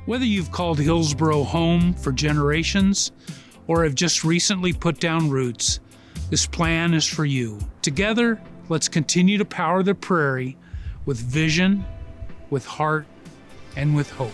Whether you've called Hillsboro home for generations or have just recently put down roots, this plan is for you. Together, let's continue to power the prairie with vision, with heart, and with hope.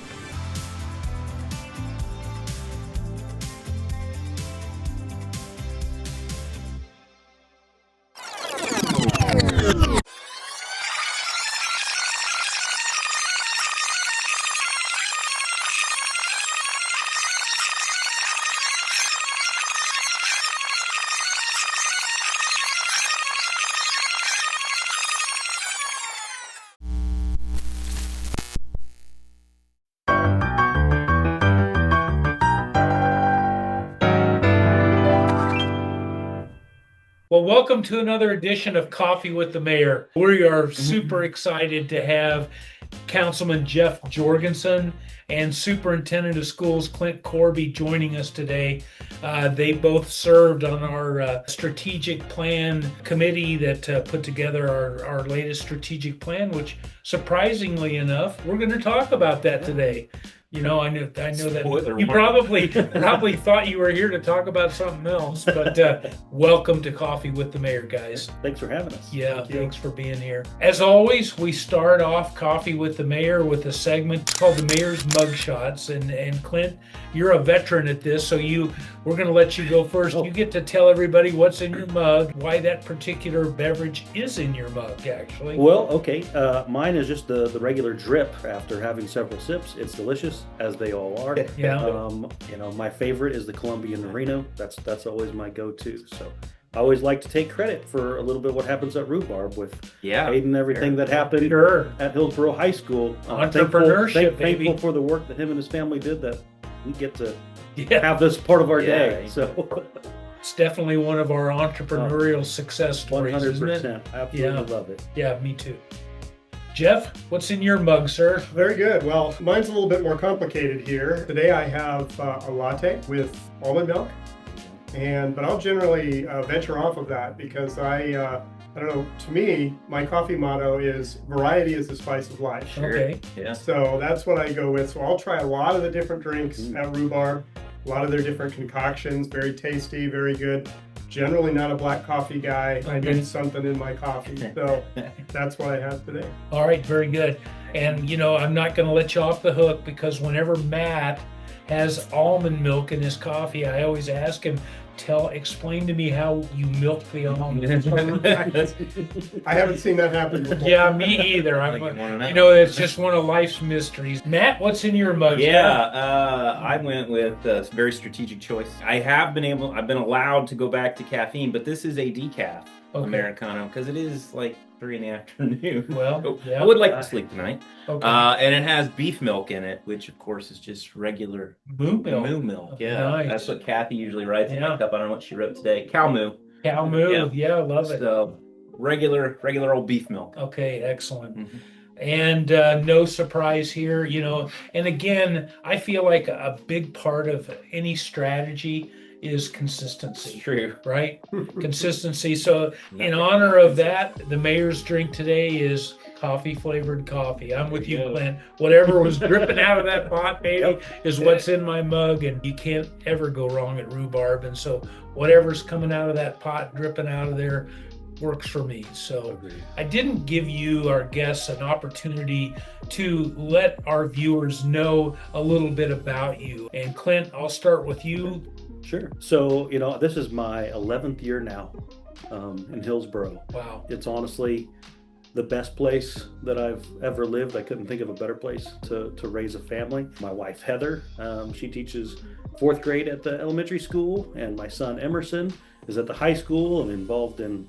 Well, welcome to another edition of Coffee with the Mayor. We are super excited to have Councilman Jeff Jorgenson and Superintendent of Schools Clint Corby joining us today. They both served on our strategic plan committee that put together our latest strategic plan, which surprisingly enough, we're going to talk about that today. You know, I know that you probably thought you were here to talk about something else, but welcome to Coffee with the Mayor, guys. Thanks for having us. Yeah, thanks for being here. As always, we start off Coffee with the Mayor with a segment called the Mayor's Mugshots. And Clint, you're a veteran at this, so we're going to let you go first. You get to tell everybody what's in your mug, why that particular beverage is in your mug, actually. Well, okay. Mine is just the regular drip after having several sips. It's delicious, as they all are. Yeah. My favorite is the Colombian Merino. That's always my go-to. So I always like to take credit for a little bit what happens at Rhubarb with Aiden and everything that happened at Hillsboro High School. Entrepreneurship, baby. Thankful for the work that him and his family did that we get to have this part of our day. So it's definitely one of our entrepreneurial success stories, 100%. isn't it? Absolutely love it. Yeah, me too. Jeff, what's in your mug, sir? Very good. Well, mine's a little bit more complicated here. Today I have a latte with almond milk, but I'll generally venture off of that because I don't know, to me, my coffee motto is variety is the spice of life. Sure. Okay. Yeah. So that's what I go with. So I'll try a lot of the different drinks at Rhubarb, a lot of their different concoctions, very tasty, very good. Generally not a black coffee guy. I need something in my coffee. So that's what I have today. All right, very good. And I'm not going to let you off the hook because whenever Matt has almond milk in his coffee, I always ask him, explain to me how you milk the almond. I haven't seen that happen before. Yeah, me either. It's just one of life's mysteries. Matt, what's in your mug? I went with a very strategic choice. I've been allowed to go back to caffeine, but this is a decaf Americano because it is like 3 in the afternoon. Well, I would like to sleep tonight. Okay. And it has beef milk in it, which of course is just regular moo milk. Yeah, nice. That's what Kathy usually writes in my cup. I don't know what she wrote today. Cow moo. Cow moo. Yeah, I love it. So regular old beef milk. Okay, excellent. And no surprise here, and again, I feel like a big part of any strategy is consistency. True. Right? Consistency. So in honor of that, the mayor's drink today is coffee-flavored coffee. I'm with you, Clint. Whatever was dripping out of that pot, baby, is what's in my mug, and you can't ever go wrong at Rhubarb. And so whatever's coming out of that pot, dripping out of there, works for me. So I didn't give you, our guests, an opportunity to let our viewers know a little bit about you. And Clint, I'll start with you. Sure. So, this is my 11th year now in Hillsboro. Wow. It's honestly the best place that I've ever lived. I couldn't think of a better place to raise a family. My wife, Heather, she teaches 4th grade at the elementary school, and my son, Emerson, is at the high school and involved in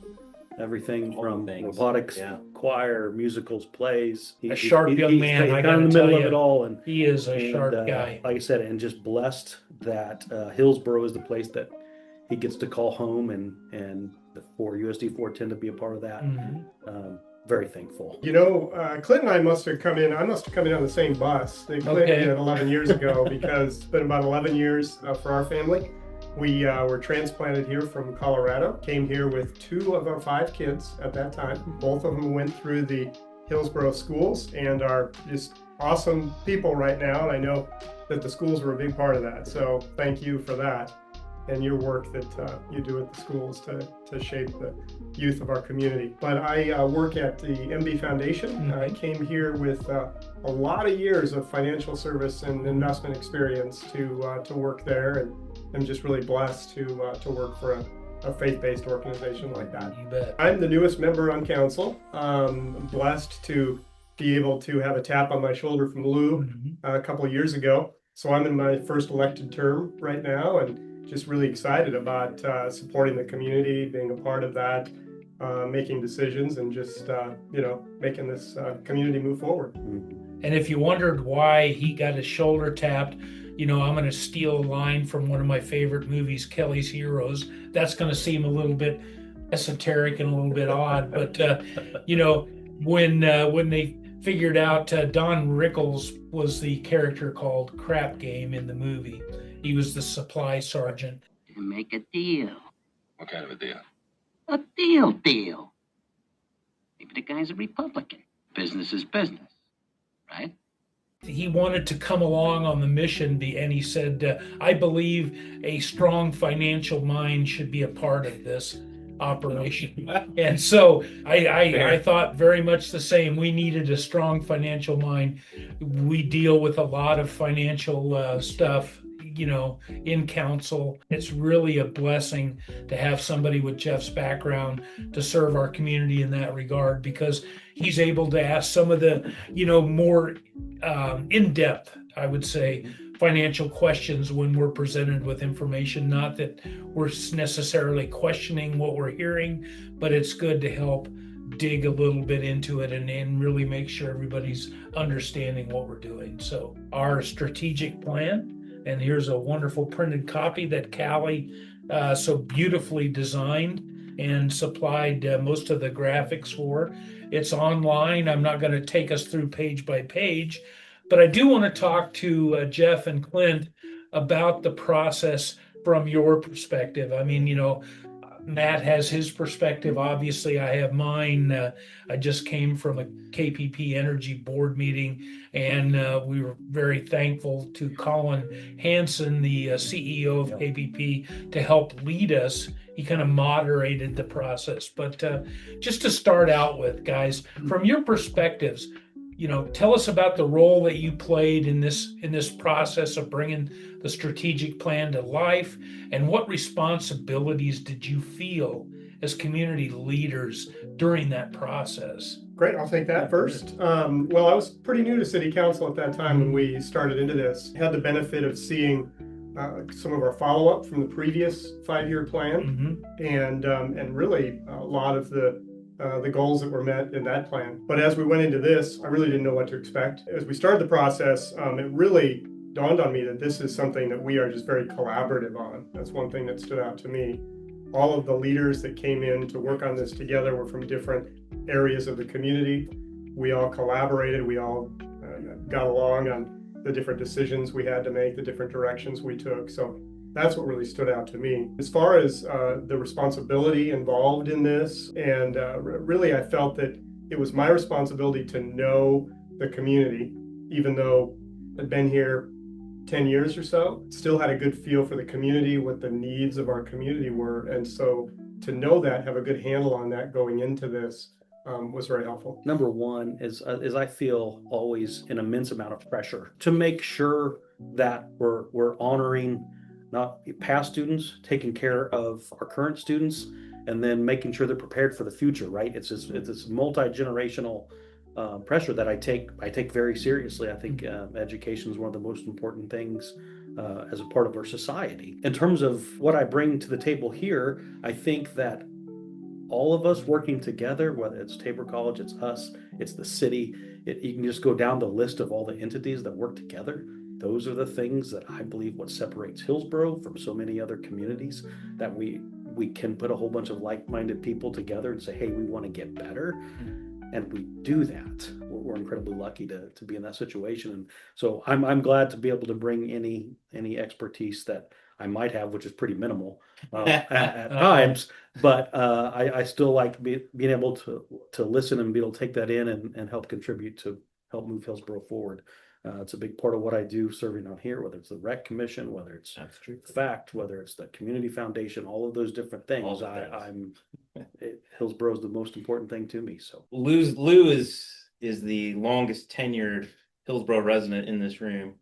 everything from robotics, choir, musicals, plays. A sharp young man. He's kind of in the middle of it all, and he is a sharp guy. Like I said, and just blessed that Hillsboro is the place that he gets to call home, and for USD410 to be a part of that. Very thankful. Clint and I must have come in on the same bus. Clint did 11 years ago because it's been about 11 years for our family. We were transplanted here from Colorado, came here with 2 of our 5 kids at that time. Both of them went through the Hillsboro schools and are just awesome people right now, and I know that the schools were a big part of that. So thank you for that and your work that you do at the schools to shape the youth of our community. But I work at the MB Foundation. I came here with a lot of years of financial service and investment experience to work there, and I'm just really blessed to work for a faith-based organization like that. You bet. I'm the newest member on council. I'm blessed to be able to have a tap on my shoulder from Lou a couple of years ago. So I'm in my first elected term right now, and just really excited about supporting the community, being a part of that, making decisions, and just making this community move forward. And if you wondered why he got his shoulder tapped, I'm going to steal a line from one of my favorite movies, Kelly's Heroes. That's going to seem a little bit esoteric and a little bit odd, but when they figured out Don Rickles was the character called Crap Game in the movie. He was the supply sergeant. Make a deal. What kind of a deal? A deal. Maybe the guy's a Republican. Business is business, right? He wanted to come along on the mission, and he said, I believe a strong financial mind should be a part of this operation. And so I thought very much the same. We needed a strong financial mind. We deal with a lot of financial stuff in council. It's really a blessing to have somebody with Jeff's background to serve our community in that regard, because he's able to ask some of the, more in-depth, I would say, financial questions when we're presented with information. Not that we're necessarily questioning what we're hearing, but it's good to help dig a little bit into it and really make sure everybody's understanding what we're doing. So our strategic plan, and here's a wonderful printed copy that Callie so beautifully designed and supplied most of the graphics for. It's online. I'm not going to take us through page by page, but I do want to talk to Jeff and Clint about the process from your perspective. I mean, Matt has his perspective. Obviously, I have mine. I just came from a KPP Energy Board meeting, and we were very thankful to Colin Hansen, the CEO of KPP, to help lead us. He kind of moderated the process. But just to start out with, guys, from your perspectives, tell us about the role that you played in this process of bringing the strategic plan to life, and what responsibilities did you feel as community leaders during that process? Great, I'll take that first. Well, I was pretty new to City Council at that time when we started into this. Had the benefit of seeing some of our follow-up from the previous 5-year plan, and really a lot of the goals that were met in that plan. But as we went into this, I really didn't know what to expect. As we started the process, it really dawned on me that this is something that we are just very collaborative on. That's one thing that stood out to me. All of the leaders that came in to work on this together were from different areas of the community. We all collaborated. We all got along on the different decisions we had to make, the different directions we took. So that's what really stood out to me. As far as the responsibility involved in this, and really I felt that it was my responsibility to know the community, even though I'd been here 10 years or so, still had a good feel for the community, what the needs of our community were. And so to know that, have a good handle on that going into this was very helpful. Number one is I feel always an immense amount of pressure to make sure that we're honoring not past students, taking care of our current students, and then making sure they're prepared for the future, right? It's this multi-generational pressure that I take very seriously. I think education is one of the most important things as a part of our society. In terms of what I bring to the table here, I think that all of us working together, whether it's Tabor College, it's us, it's the city, you can just go down the list of all the entities that work together. Those are the things that I believe what separates Hillsboro from so many other communities, that we can put a whole bunch of like-minded people together and say, hey, we want to get better. And we do that. We're incredibly lucky to be in that situation. And so I'm glad to be able to bring any expertise that I might have, which is pretty minimal at times. But I still like being able to listen and be able to take that in and help contribute to help move Hillsboro forward. It's a big part of what I do serving on here, whether it's the rec commission, whether it's That's true. FACT, whether it's the community foundation, all of those different things. All the things. Hillsboro is the most important thing to me. So Lou is the longest tenured Hillsboro resident in this room.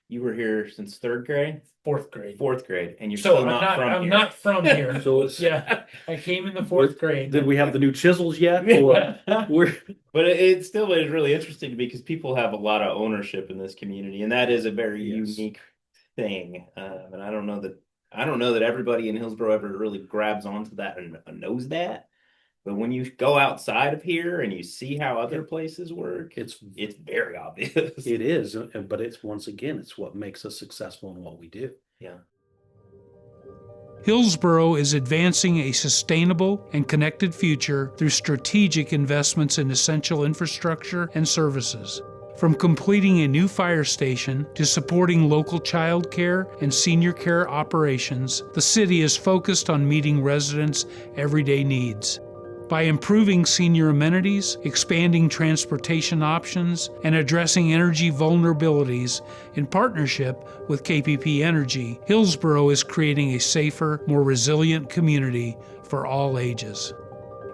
You were here since third grade? Fourth grade. Fourth grade, and you're So still not from I'm here. not from here. So it's, Yeah, I came in the fourth grade. did we have the new chisels yet? Or we're But it still is really interesting to me because people have a lot of ownership in this community, and that is a very unique thing. And I don't know that everybody in Hillsboro ever really grabs onto that and knows that. But when you go outside of here and you see how other places work, it's very obvious. It is, but it's once again, it's what makes us successful in what we do. Yeah. Hillsboro is advancing a sustainable and connected future through strategic investments in essential infrastructure and services. From completing a new fire station to supporting local child care and senior care operations, the city is focused on meeting residents' everyday needs. By improving senior amenities, expanding transportation options, and addressing energy vulnerabilities in partnership with KPP Energy, Hillsboro is creating a safer, more resilient community for all ages.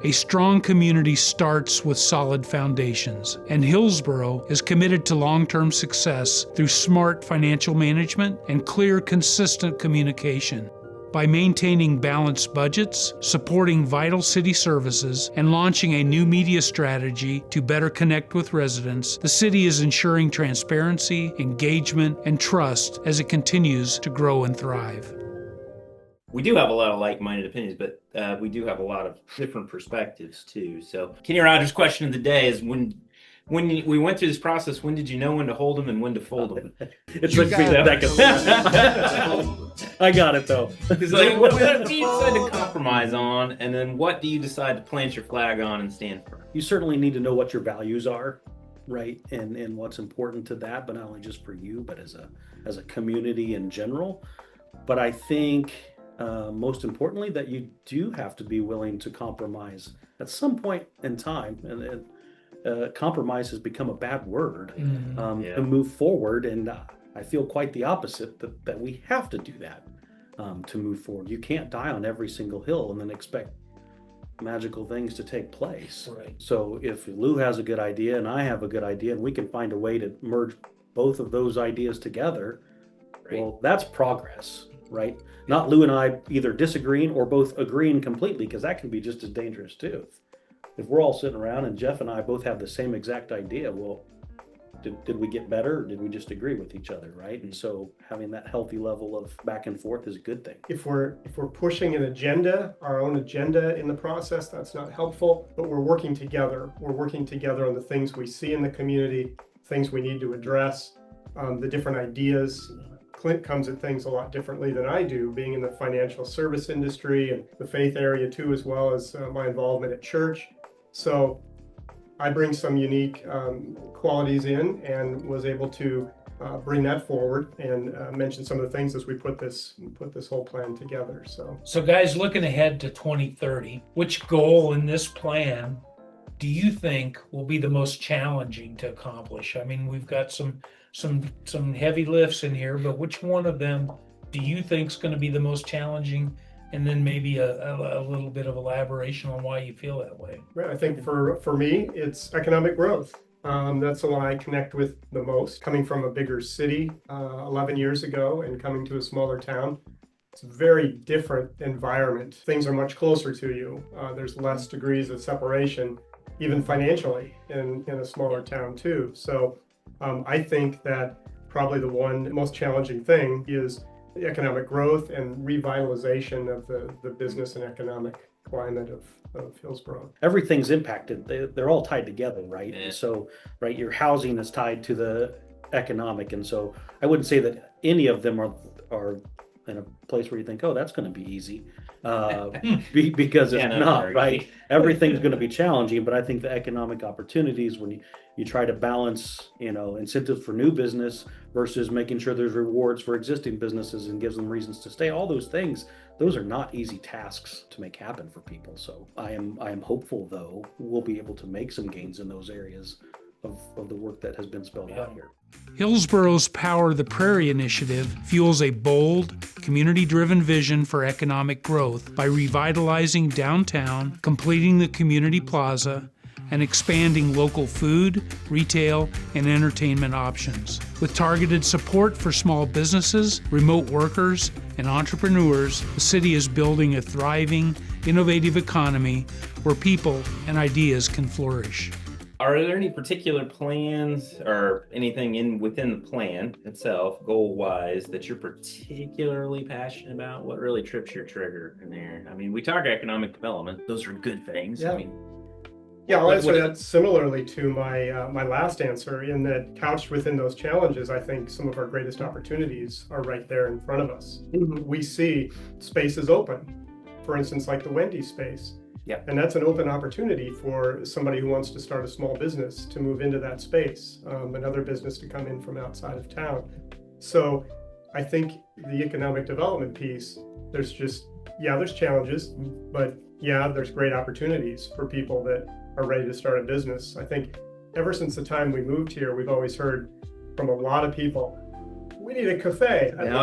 A strong community starts with solid foundations, and Hillsboro is committed to long-term success through smart financial management and clear, consistent communication. By maintaining balanced budgets, supporting vital city services, and launching a new media strategy to better connect with residents, the city is ensuring transparency, engagement, and trust as it continues to grow and thrive. We do have a lot of like-minded opinions, but we do have a lot of different perspectives too. So Kenny Rogers' question of the day is when we went through this process, when did you know when to hold them and when to fold them? It took me a second. I got it though. Because like, what do you decide to compromise on, and then what do you decide to plant your flag on and stand for? You certainly need to know what your values are, right, and what's important to that, but not only just for you, but as a community in general. But I think most importantly that you do have to be willing to compromise at some point in time, and compromise has become a bad word to move forward, and I feel quite the opposite, that we have to do that to move forward. You can't die on every single hill and then expect magical things to take place. Right. So if Lou has a good idea and I have a good idea and we can find a way to merge both of those ideas together, well, that's progress, right? Not Lou and I either disagreeing or both agreeing completely, because that can be just as dangerous too. If we're all sitting around and Jeff and I both have the same exact idea, well, did we get better, or did we just agree with each other, right? And so having that healthy level of back and forth is a good thing. If we're pushing an agenda, our own agenda in the process, that's not helpful, but we're working together. We're working together on the things we see in the community, things we need to address, the different ideas. Clint comes at things a lot differently than I do, being in the financial service industry and the faith area too, as well as my involvement at church. So I bring some unique qualities in, and was able to bring that forward and mention some of the things as we put this whole plan together. So guys, looking ahead to 2030, which goal in this plan do you think will be the most challenging to accomplish? I mean, we've got some heavy lifts in here, but which one of them do you think is going to be the most challenging? And then maybe a little bit of elaboration on why you feel that way. I think for me, it's economic growth. That's the one I connect with the most. Coming from a bigger city 11 years ago and coming to a smaller town, it's a very different environment. Things are much closer to you. There's less degrees of separation, even financially, in a smaller town too. So I think that probably the one most challenging thing is the economic growth and revitalization of the business and economic climate of Hillsboro. Everything's impacted. They're all tied together, right? Yeah. And so, right, your housing is tied to the economic. And so I wouldn't say that any of them are in a place where you think, oh, that's going to be easy, because it's not, right? Everything's going to be challenging, but I think the economic opportunities, when you try to balance, incentives for new business versus making sure there's rewards for existing businesses and gives them reasons to stay, all those things, those are not easy tasks to make happen for people. So I am hopeful, though, we'll be able to make some gains in those areas of the work that has been spelled out here. Hillsboro's Power the Prairie initiative fuels a bold, community-driven vision for economic growth by revitalizing downtown, completing the community plaza, and expanding local food, retail, and entertainment options. With targeted support for small businesses, remote workers, and entrepreneurs, the city is building a thriving, innovative economy where people and ideas can flourish. Are there any particular plans or anything within the plan itself, goal-wise, that you're particularly passionate about? What really trips your trigger in there? I mean, we talk economic development; those are good things. Yeah. I mean, I'll answer that similarly to my last answer, in that couched within those challenges, I think some of our greatest opportunities are right there in front of us. We see spaces open, for instance, like the Wendy's space. Yeah. And that's an open opportunity for somebody who wants to start a small business to move into that space, another business to come in from outside of town. So I think the economic development piece, there's challenges, but there's great opportunities for people that are ready to start a business. I think ever since the time we moved here, we've always heard from a lot of people, we need a cafe. And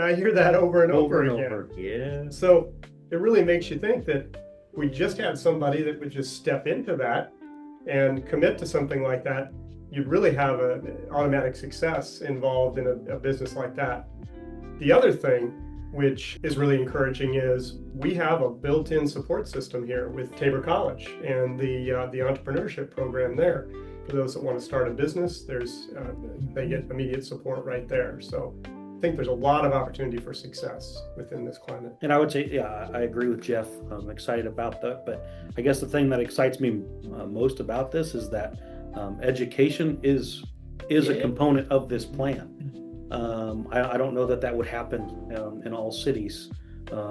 I hear that over and over again. Yeah. So it really makes you think that we just had somebody that would just step into that and commit to something like that, you'd really have an automatic success involved in a business like that. The other thing, which is really encouraging, is we have a built-in support system here with Tabor College and the entrepreneurship program there. For those that want to start a business, they get immediate support right there. So I think there's a lot of opportunity for success within this climate. And I would say, I agree with Jeff. I'm excited about that. But I guess the thing that excites me most about this is that education is a component of this plan. I don't know that would happen in all cities,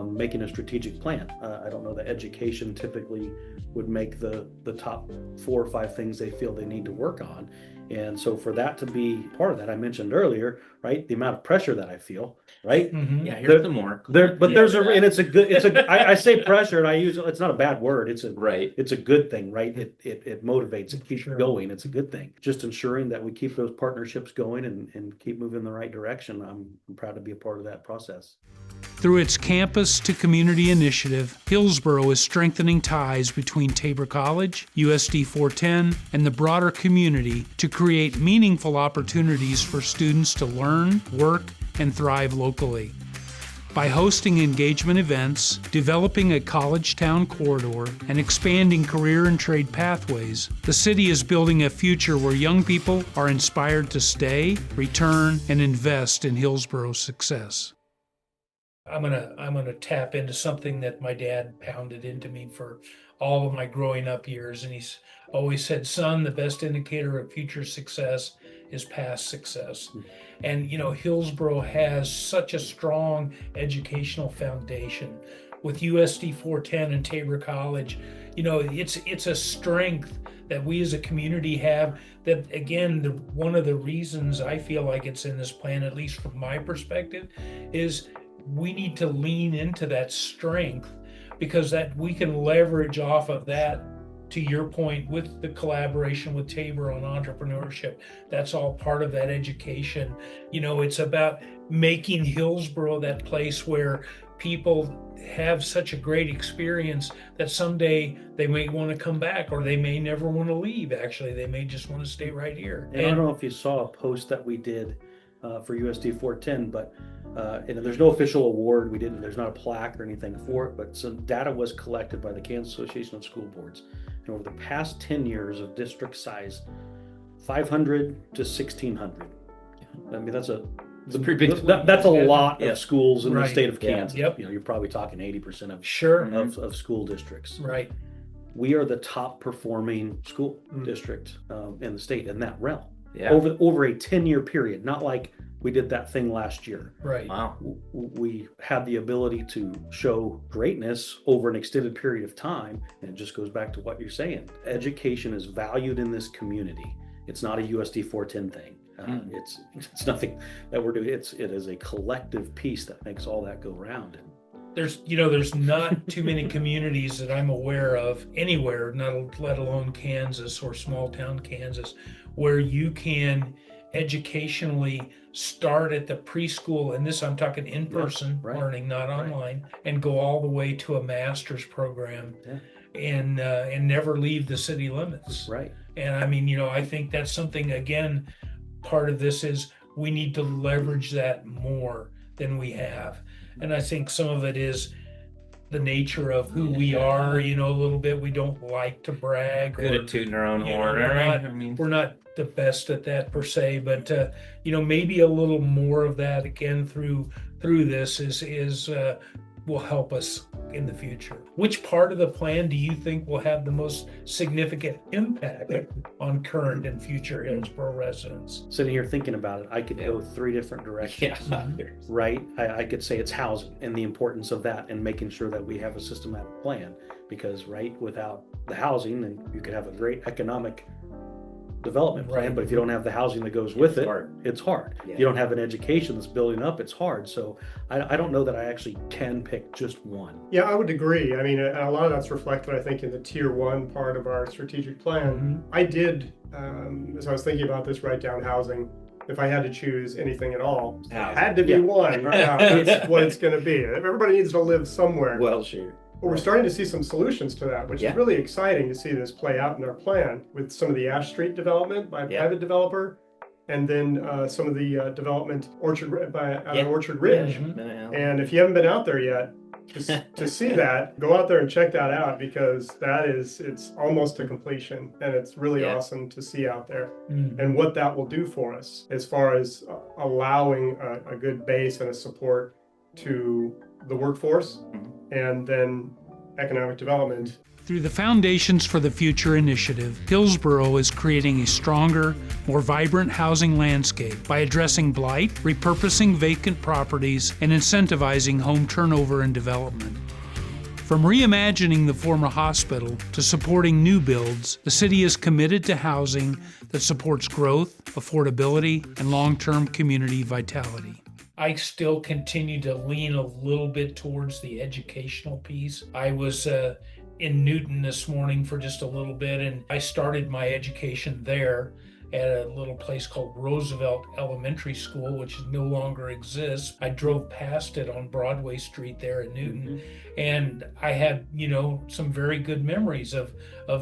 making a strategic plan. I don't know that education typically would make the top 4 or 5 things they feel they need to work on. And so for that to be part of that, I mentioned earlier, right? The amount of pressure that I feel, right? Mm-hmm. Yeah, here's some more. I say pressure, and it's not a bad word. It's a good thing, right? It motivates, it keeps going. It's a good thing. Just ensuring that we keep those partnerships going and keep moving in the right direction. I'm proud to be a part of that process. Through its Campus to Community initiative, Hillsboro is strengthening ties between Tabor College, USD410, and the broader community to create meaningful opportunities for students to learn, work, and thrive locally. By hosting engagement events, developing a college-town corridor, and expanding career and trade pathways, the city is building a future where young people are inspired to stay, return, and invest in Hillsboro's success. I'm gonna tap into something that my dad pounded into me for all of my growing up years, and he's always said, "Son, the best indicator of future success is past success." And Hillsboro has such a strong educational foundation with USD410 and Tabor College. It's a strength that we as a community have. That again, one of the reasons I feel like it's in this plan, at least from my perspective, is we need to lean into that strength, because that we can leverage off of that, to your point, with the collaboration with Tabor on entrepreneurship. That's all part of that education. It's about making Hillsboro that place where people have such a great experience that someday they may want to come back, or they may never want to leave. Actually, they may just want to stay right here. And I don't know if you saw a post that we did for USD410, but there's no official award. There's not a plaque or anything for it, but some data was collected by the Kansas Association of School Boards. And over the past 10 years of district size, 500 to 1,600. I mean, that's a pretty big. That's a lot of schools in the state of Kansas. Yep. You're probably talking 80% of school districts. Right. We are the top performing school district in the state in that realm. Yeah. Over a 10-year period, not like we did that thing last year. Right. Wow. We had the ability to show greatness over an extended period of time, and it just goes back to what you're saying. Education is valued in this community. It's not a USD410 thing. It's nothing that we're doing. It is a collective piece that makes all that go round. there's not too many communities that I'm aware of anywhere, not let alone Kansas or small town Kansas, where you can educationally start at the preschool, and this I'm talking in-person learning, not online, and go all the way to a master's program, and never leave the city limits. Right. And I mean, I think that's something, again, part of this is we need to leverage that more than we have. And I think some of it is the nature of who we are, a little bit. We don't like to brag. Good at tooting our own horn. We're not the best at that per se, but maybe a little more of that again through this is will help us in the future. Which part of the plan do you think will have the most significant impact on current and future Hillsboro residents? Sitting here thinking about it, I could go 3 different directions. Right? I could say it's housing and the importance of that and making sure that we have a systematic plan, because without the housing, then you could have a great economic development plan, but if you don't have the housing that goes with it, it's hard. Yeah. If you don't have an education that's building up, it's hard. So I don't know that I actually can pick just one. Yeah, I would agree. I mean, a lot of that's reflected, I think, in the tier 1 part of our strategic plan. I did, as I was thinking about this, write down housing. If I had to choose anything at all, it had to be one. That's what it's going to be. Everybody needs to live somewhere. Well, sure. But we're starting to see some solutions to that, which is really exciting to see this play out in our plan with some of the Ash Street development by a private developer, and then some of the development Orchard Ridge. And if you haven't been out there yet, to see that, go out there and check that out, because it's almost to completion, and it's really awesome to see out there and what that will do for us as far as allowing a good base and a support to the workforce and then economic development. Through the Foundations for the Future initiative, Hillsboro is creating a stronger, more vibrant housing landscape by addressing blight, repurposing vacant properties, and incentivizing home turnover and development. From reimagining the former hospital to supporting new builds, the city is committed to housing that supports growth, affordability, and long-term community vitality. I still continue to lean a little bit towards the educational piece. I was in Newton this morning for just a little bit, and I started my education there at a little place called Roosevelt Elementary School, which no longer exists. I drove past it on Broadway Street there in Newton, and I had, some very good memories of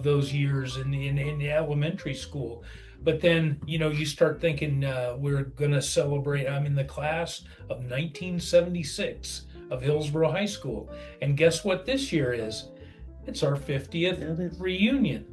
those years in the elementary school. But then, you start thinking we're going to celebrate. I'm in the class of 1976 of Hillsboro High School. And guess what this year is? It's our 50th reunion.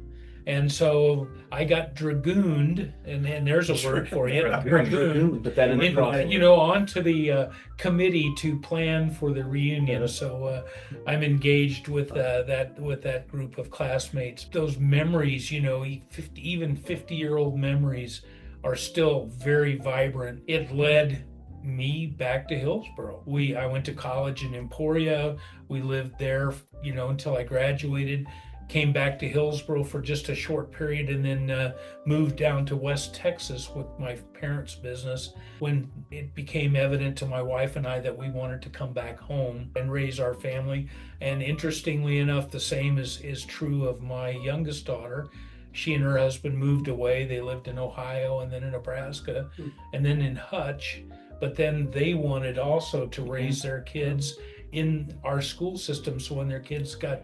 And so I got dragooned, and there's a word for you. Dragooned. Put that in the onto the committee to plan for the reunion. So I'm engaged with that group of classmates. Those memories, even 50-year-old memories, are still very vibrant. It led me back to Hillsboro. I went to college in Emporia. We lived there, until I graduated. Came back to Hillsboro for just a short period, and then moved down to West Texas with my parents' business when it became evident to my wife and I that we wanted to come back home and raise our family. And interestingly enough, the same is true of my youngest daughter. She and her husband moved away. They lived in Ohio and then in Nebraska and then in Hutch. But then they wanted also to raise their kids in our school system. So when their kids got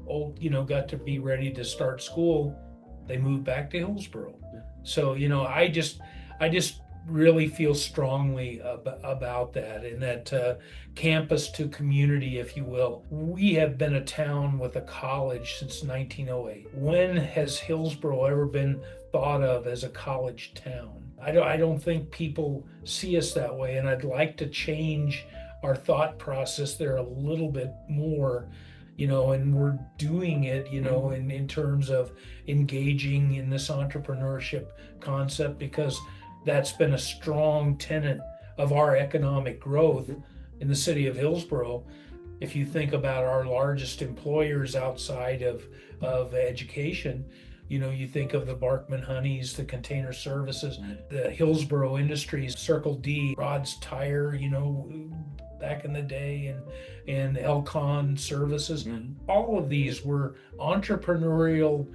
to be ready to start school, they moved back to Hillsboro. So, I just really feel strongly about that, and that campus to community, if you will. We have been a town with a college since 1908. When has Hillsboro ever been thought of as a college town? I don't think people see us that way, and I'd like to change our thought process there a little bit more. And we're doing it, in terms of engaging in this entrepreneurship concept, because that's been a strong tenet of our economic growth in the city of Hillsboro. If you think about our largest employers outside of education, you think of the Barkman Honeys, the Container Services, the Hillsboro Industries, Circle D, Rod's Tire, back in the day, and Elcon Services. All of these were entrepreneurial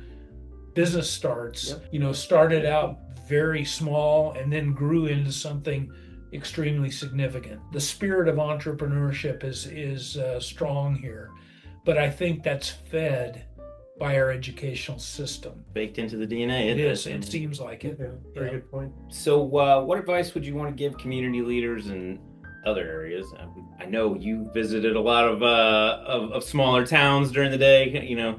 business starts. Started out very small and then grew into something extremely significant. The spirit of entrepreneurship is strong here, but I think that's fed by our educational system. Baked into the DNA. It is. It seems like it. Yeah, very good point. So what advice would you want to give community leaders in other areas? I know you visited a lot of smaller towns during the day,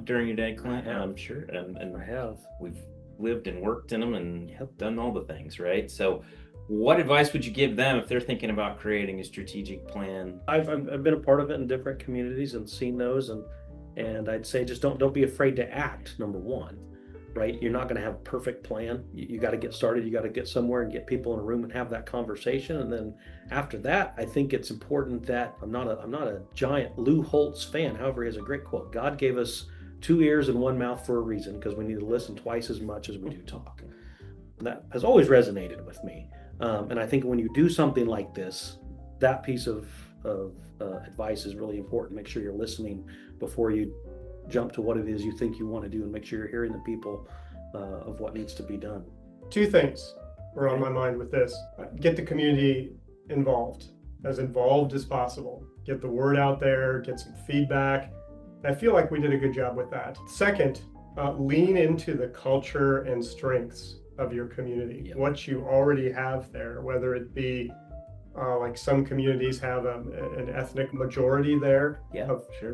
during your day, Clint. I'm sure. And I have. We've lived and worked in them and done all the things, right? So what advice would you give them if they're thinking about creating a strategic plan? I've been a part of it in different communities and seen those, and I'd say just don't be afraid to act. Number one, right? You're not going to have a perfect plan. You got to get started. You got to get somewhere and get people in a room and have that conversation. And then after that, I think it's important that I'm not a giant Lou Holtz fan. However, he has a great quote: "God gave us 2 ears and 1 mouth for a reason, because we need to listen twice as much as we do talk." That has always resonated with me. And I think when you do something like this, that piece of advice is really important. Make sure you're listening before you jump to what it is you think you want to do, and make sure you're hearing the people of what needs to be done. 2 things were on my mind with this. Get the community involved as possible. Get the word out there, get some feedback. I feel like we did a good job with that. Second, lean into the culture and strengths of your community, what you already have there, whether it be like some communities have an ethnic majority there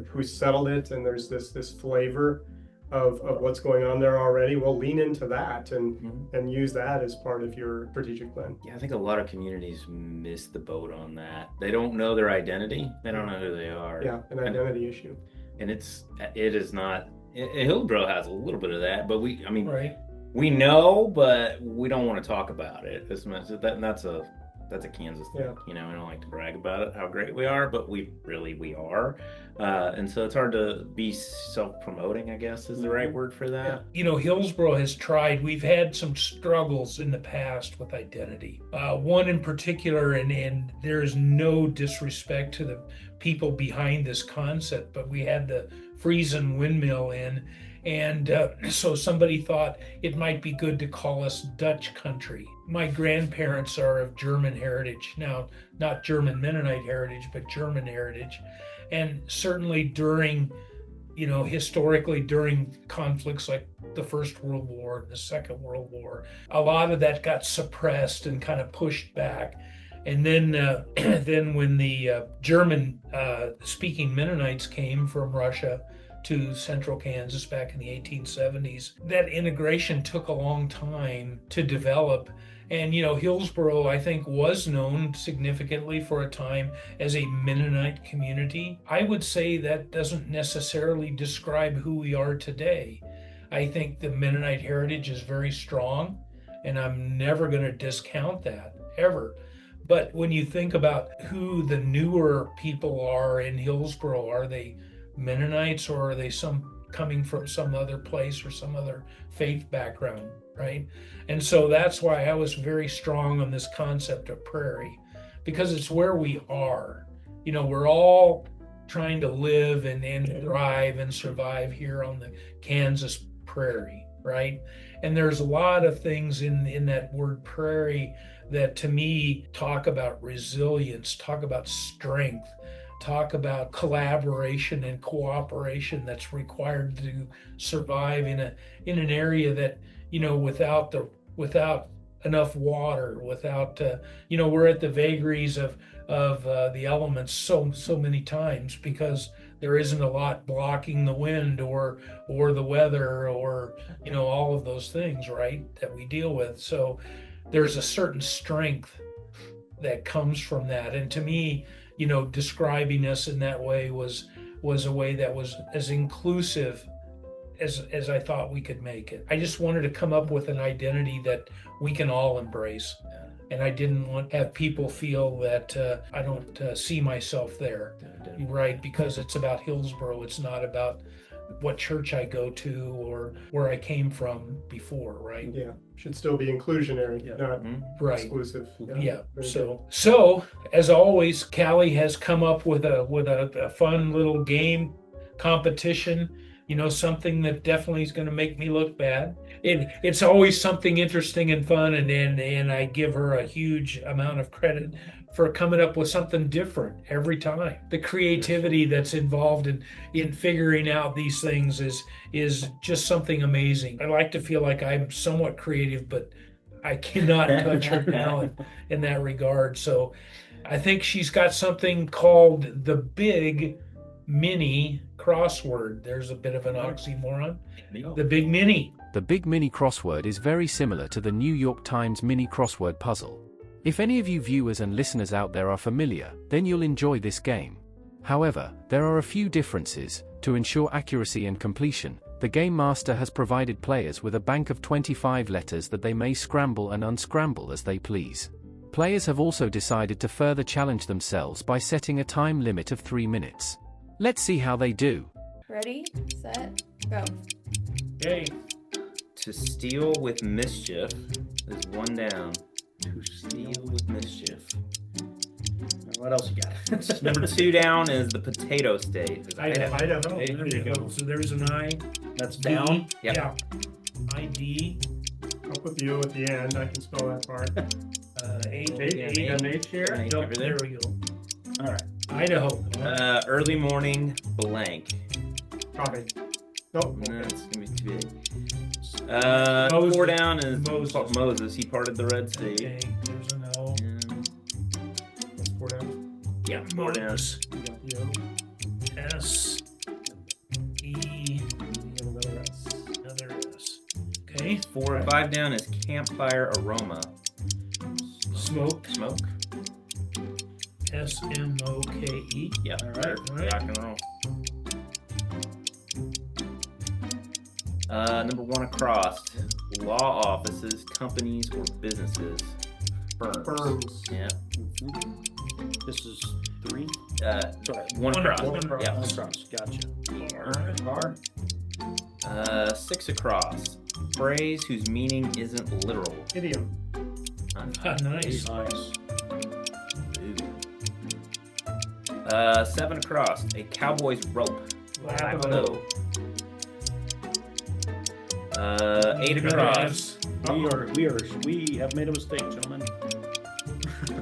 who settled it, and there's this flavor of what's going on there already. Well, lean into that and use that as part of your strategic plan. Yeah, I think a lot of communities miss the boat on that. They don't know their identity. They don't know who they are. Yeah, an identity issue. And it is not. Hillsboro has a little bit of that, but right. We know, but we don't want to talk about it. That's a Kansas thing. We don't like to brag about it, how great we are, but we are. And so it's hard to be self-promoting, I guess is the right word for that. Hillsboro has tried. We've had some struggles in the past with identity. One in particular, and there's no disrespect to the people behind this concept, but we had the Friesen windmill in, and so somebody thought it might be good to call us Dutch country. My grandparents are of German heritage. Now, not German Mennonite heritage, but German heritage. And certainly historically during conflicts like the First World War and the Second World War, a lot of that got suppressed and kind of pushed back. And then when the German-speaking Mennonites came from Russia to central Kansas back in the 1870s, that integration took a long time to develop. And, Hillsboro, I think, was known significantly for a time as a Mennonite community. I would say that doesn't necessarily describe who we are today. I think the Mennonite heritage is very strong, and I'm never going to discount that, ever. But when you think about who the newer people are in Hillsboro, are they Mennonites, or are they coming from some other place or some other faith background, right? And so that's why I was very strong on this concept of prairie, because it's where we are. We're all trying to live and thrive and survive here on the Kansas prairie, right? And there's a lot of things in that word prairie that, to me, talk about resilience, talk about strength, talk about collaboration and cooperation that's required to survive in an area that, without enough water, without we're at the vagaries of the elements so many times, because there isn't a lot blocking the wind or the weather or all of those things, right, that we deal with. So there's a certain strength that comes from that. And to me, describing us in that way was a way that was as inclusive as I thought we could make it. I just wanted to come up with an identity that we can all embrace. And I didn't want to have people feel that I don't see myself there, right? Because it's about Hillsboro. It's not about what church I go to or where I came from before, right? Yeah, should still be inclusionary, not Right. exclusive. Yeah. Very So as always, Callie has come up with a fun little game competition. Something that definitely is going to make me look bad. It's always something interesting and fun, and I give her a huge amount of credit for coming up with something different every time. The creativity that's involved in figuring out these things is just something amazing. I like to feel like I'm somewhat creative, but I cannot touch her talent in that regard. So I think she's got something called the Big-Mini-Crossword. There's a bit of an oxymoron. The Big Mini. The Big-Mini-Crossword is very similar to the New York Times mini crossword puzzle. If any of you viewers and listeners out there are familiar, then you'll enjoy this game. However, there are a few differences. To ensure accuracy and completion, the Game Master has provided players with a bank of 25 letters that they may scramble and unscramble as they please. Players have also decided to further challenge themselves by setting a time limit of 3 minutes. Let's see how they do. Ready, set, go. Hey, To steal with mischief is 1 down. To steal. Steal with mischief. What else you got? Number 2 down is the potato state. Idaho. Idaho. There you go. So there's an I. That's down. Yep. Yeah. ID. I'll put the O at the end. I can spell that part. H. You got an H here? H Nope, over there there. we go. All right. Idaho. Early morning blank. Coffee. Nope. That's gonna be too big. Moses. 4 down is Moses. Moses. He parted the Red Sea. Okay, there's an O. And That's 4 down. Yeah, 4 down. Moses. You got the O. S. E. And another S. Another S. Okay. 5 down is campfire aroma. Smoke. Smoke. SMOKE. Yeah. All right. Rock and roll. Number 1 across. Law offices, companies, or businesses. Firms. Firms. Yeah. This is 3. Sorry. 1 across. One across. Yeah. Across. Gotcha. R. 6 across. Phrase whose meaning isn't literal. Idiom. Nice. Nice. Ooh. 7 across. A cowboy's rope. Labo. 8 across. We have made a mistake, gentlemen.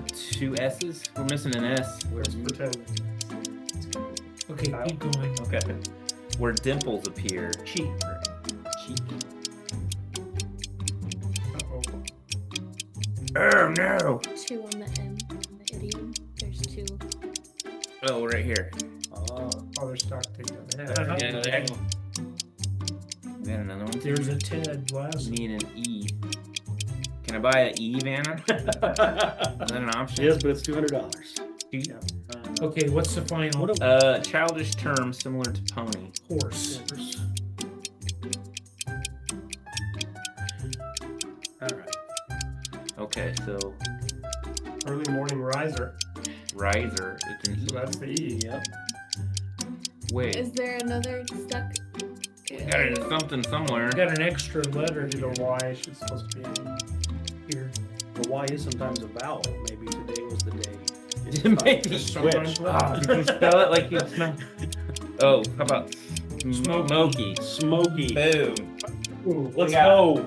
2 S's. We're missing an S. Let's pretend. Okay, keep going. Okay. Where dimples appear. Cheek. Cheek. Uh-oh. Oh no. 2 on the M, the idiom. There's 2. Oh, right here. Oh, they're stuck together. Yeah, there. We got another one. There's a Ted Lasso. Need an E. Can I buy an E, Vanna? Is that an option? Yes, but it's $200. E? Okay, what's the final? Childish term similar to pony. Horse. All right. Okay, so Early morning riser. riser. It's an So that's the E. Yep. Wait. Is there another stuck? Got it, something somewhere. Got an extra letter Maybe the Y should supposed to be here. The Y is sometimes a vowel. Maybe today was the day. Maybe. Sometimes Did you spell it like you smell? Oh, how about smoky? Smoky. Boom. Ooh, Let's go.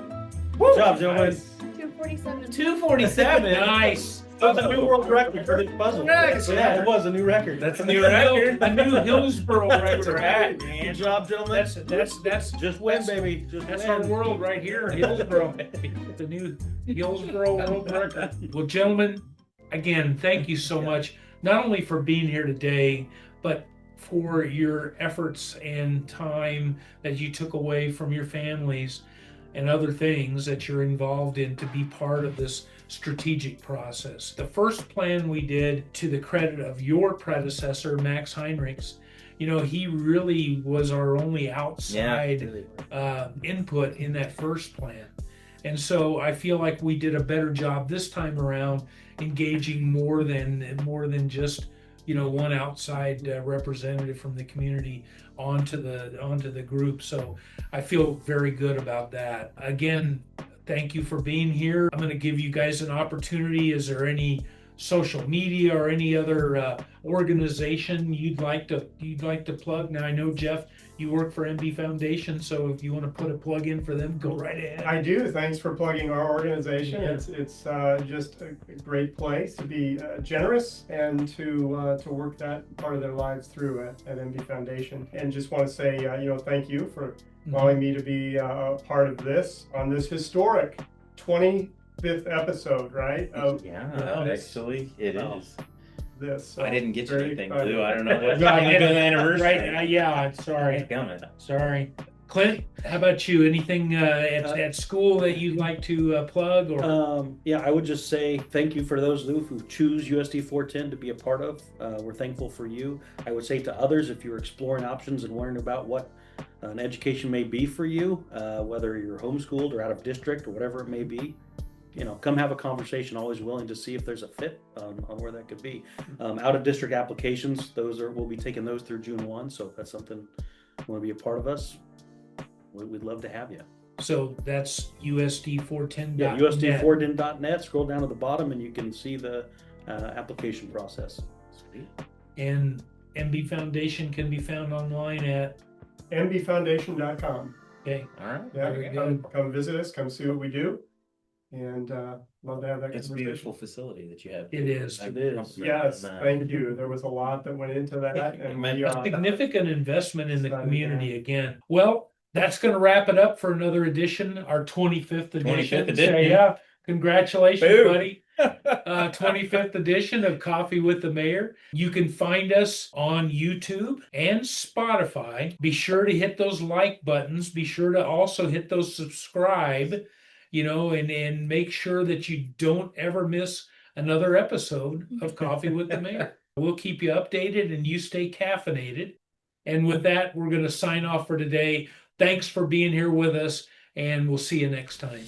Good job, gentlemen. 247. 247. Nice. That was a new world record for this puzzle. Nice. Yeah, it was a new record. That's a new record. A new Hillsboro record. Good job, gentlemen. That's Just win, baby. Just That's win. our world right here, Hillsboro. The new Hillsboro world record. Well, gentlemen, again, thank you so much, not only for being here today, but for your efforts and time that you took away from your families and other things that you're involved in to be part of this strategic process. The first plan we did, to the credit of your predecessor, Max Heinrichs, he really was our only outside input in that first plan. And so I feel like we did a better job this time around, engaging more than just one outside representative from the community onto the group. So I feel very good about that. Again, thank you for being here. I'm going to give you guys an opportunity. Is there any social media or any other organization you'd like to plug? Now, I know, Jeff, you work for MB Foundation, so if you want to put a plug in for them, go right ahead. I do. Thanks for plugging our organization. Yeah. It's just a great place to be generous and to work that part of their lives through at MB Foundation. And just want to say, thank you for allowing me to be a part of this on this historic 25th episode, right? Actually, it is. This. So I didn't get you very anything, excited. Lou. I don't know what No, I time didn't. of the anniversary. Right? Yeah. Sorry. Sorry. Clint, how about you? Anything at school that you'd like to plug? Or I would just say thank you for those, Lou, who choose USD410 to be a part of. We're thankful for you. I would say to others, if you're exploring options and wondering about what an education may be for you, whether you're homeschooled or out of district or whatever it may be, come have a conversation. Always willing to see if there's a fit on where that could be. Out of district applications, we'll be taking those through June 1. So if that's something you want to be a part of us, we'd love to have you. So that's USD410.net. Yeah, USD410.net. Scroll down to the bottom and you can see the application process. Sweet. And MB Foundation can be found online at mbfoundation.com. Okay. All right. Yeah, come visit us, come see what we do, and love to have that It's a conversation. beautiful facility that you have. It is. I It is. compliment Yes, you on that. thank you. There was a lot that went into that, and we, A significant investment in the Excited, community again. Well, that's going to wrap it up for another edition, our 25th edition. 25th edition. So, yeah, congratulations, Boom. buddy. 25th edition of Coffee with the Mayor. You can find us on YouTube and Spotify. Be sure to hit those like buttons. Be sure to also hit those subscribe, and make sure that you don't ever miss another episode of Coffee with the Mayor. We'll keep you updated and you stay caffeinated. And with that, we're going to sign off for today. Thanks for being here with us, and we'll see you next time.